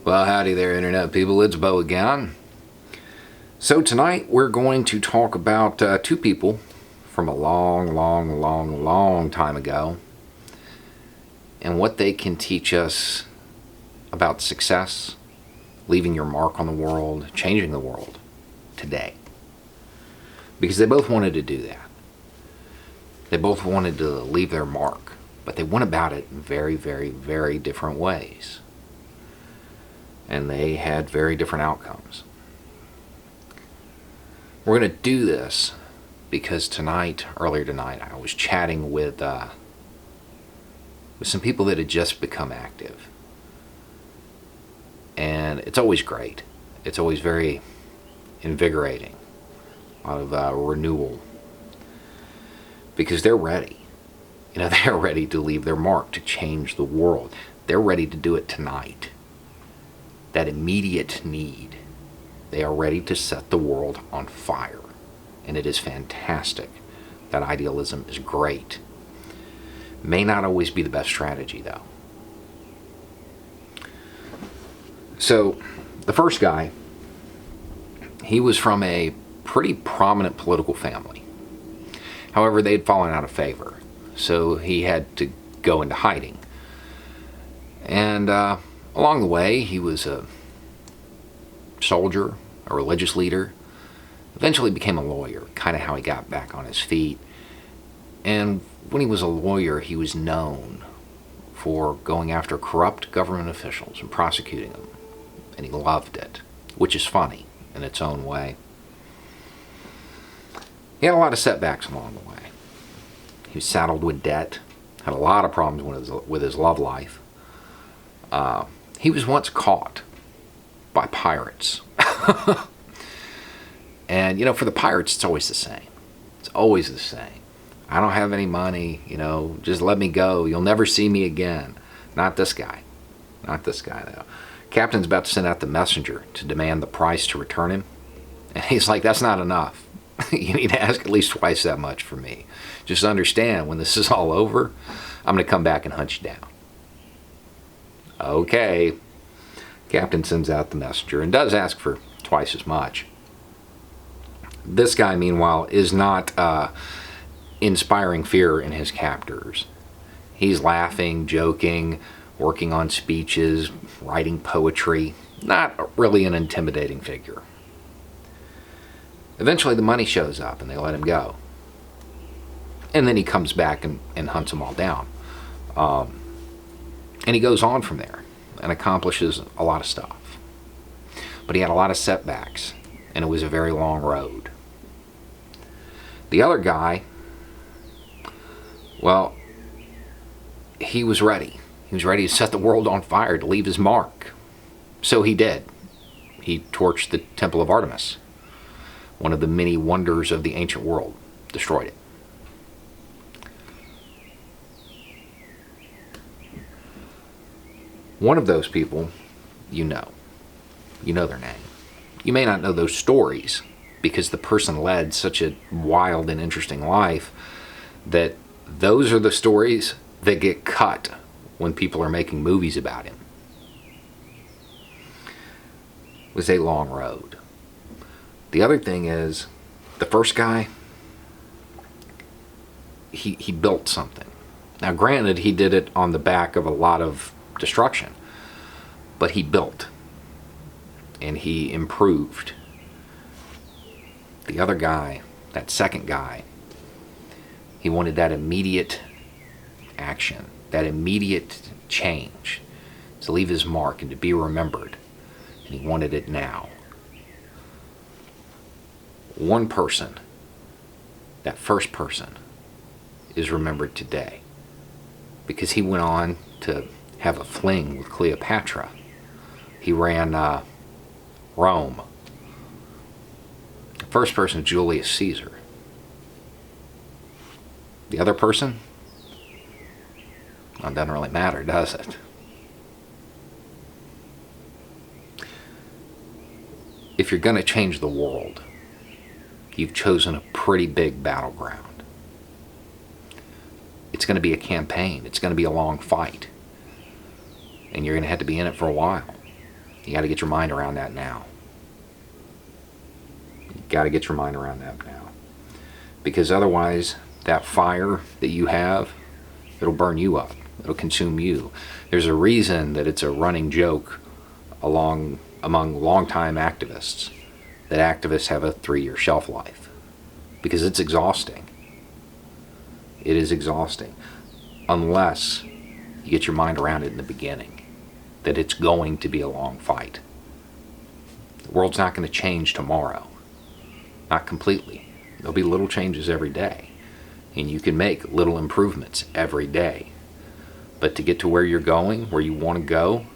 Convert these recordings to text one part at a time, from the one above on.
Well, howdy there, Internet people. It's Bo again. So tonight we're going to talk about two people from a long time ago and what they can teach us about success, leaving your mark on the world, changing the world today. Because they both wanted to do that. They both wanted to leave their mark, but they went about it in very different ways. And they had very different outcomes. We're going to do this because earlier tonight, I was chatting with some people that had just become active. And it's always great. It's always very invigorating, a lot of renewal. Because they're ready. They're ready to leave their mark, to change the world. They're ready to do it tonight. That immediate need. They are ready to set the world on fire. And it is fantastic. That idealism is great. May not always be the best strategy, though. So, the first guy, he was from a pretty prominent political family. However, they had fallen out of favor. So he had to go into hiding. And along the way, he was a soldier, a religious leader, eventually became a lawyer, kind of how he got back on his feet. And when he was a lawyer, he was known for going after corrupt government officials and prosecuting them. And he loved it, which is funny in its own way. He had a lot of setbacks along the way. He was saddled with debt, had a lot of problems with his love life. He was once caught by pirates. And, for the pirates, it's always the same. It's always the same. I don't have any money, just let me go. You'll never see me again. Not this guy. Not this guy, though. Captain's about to send out the messenger to demand the price to return him. And he's like, that's not enough. You need to ask at least twice that much for me. Just understand, when this is all over, I'm going to come back and hunt you down. Okay. Captain sends out the messenger and does ask for twice as much. This guy, meanwhile, is not inspiring fear in his captors. He's laughing, joking, working on speeches, writing poetry. Not really an intimidating figure. Eventually the money shows up and they let him go. And then he comes back and hunts them all down. And he goes on from there and accomplishes a lot of stuff. But he had a lot of setbacks, and it was a very long road. The other guy, well, he was ready. He was ready to set the world on fire, to leave his mark. So he did. He torched the Temple of Artemis, one of the many wonders of the ancient world, destroyed it. One of those people, you know their name. You may not know those stories because the person led such a wild and interesting life that those are the stories that get cut when people are making movies about him. It was a long road. The other thing is, the first guy, he built something. Now granted, he did it on the back of a lot of destruction, but he built and he improved. The other guy, that second guy, he wanted that immediate action, that immediate change, to leave his mark and to be remembered, and he wanted it now. One person, that first person, is remembered today because he went on to have a fling with Cleopatra. He ran Rome. The first person, Julius Caesar. The other person? Well, it doesn't really matter, does it? If you're going to change the world, you've chosen a pretty big battleground. It's going to be a campaign. It's going to be a long fight. And you're going to have to be in it for a while. You got to get your mind around that now. You got to get your mind around that now. Because otherwise, that fire that you have, it'll burn you up. It'll consume you. There's a reason that it's a running joke among longtime activists that activists have a 3-year shelf life. Because it's exhausting. It is exhausting. Unless you get your mind around it in the beginning. That it's going to be a long fight. The world's not going to change tomorrow. Not completely. There'll be little changes every day. And you can make little improvements every day. But to get to where you're going, where you want to go,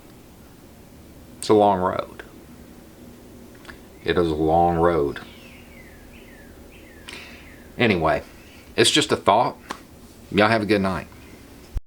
it's a long road. It is a long road. Anyway, it's just a thought. Y'all have a good night.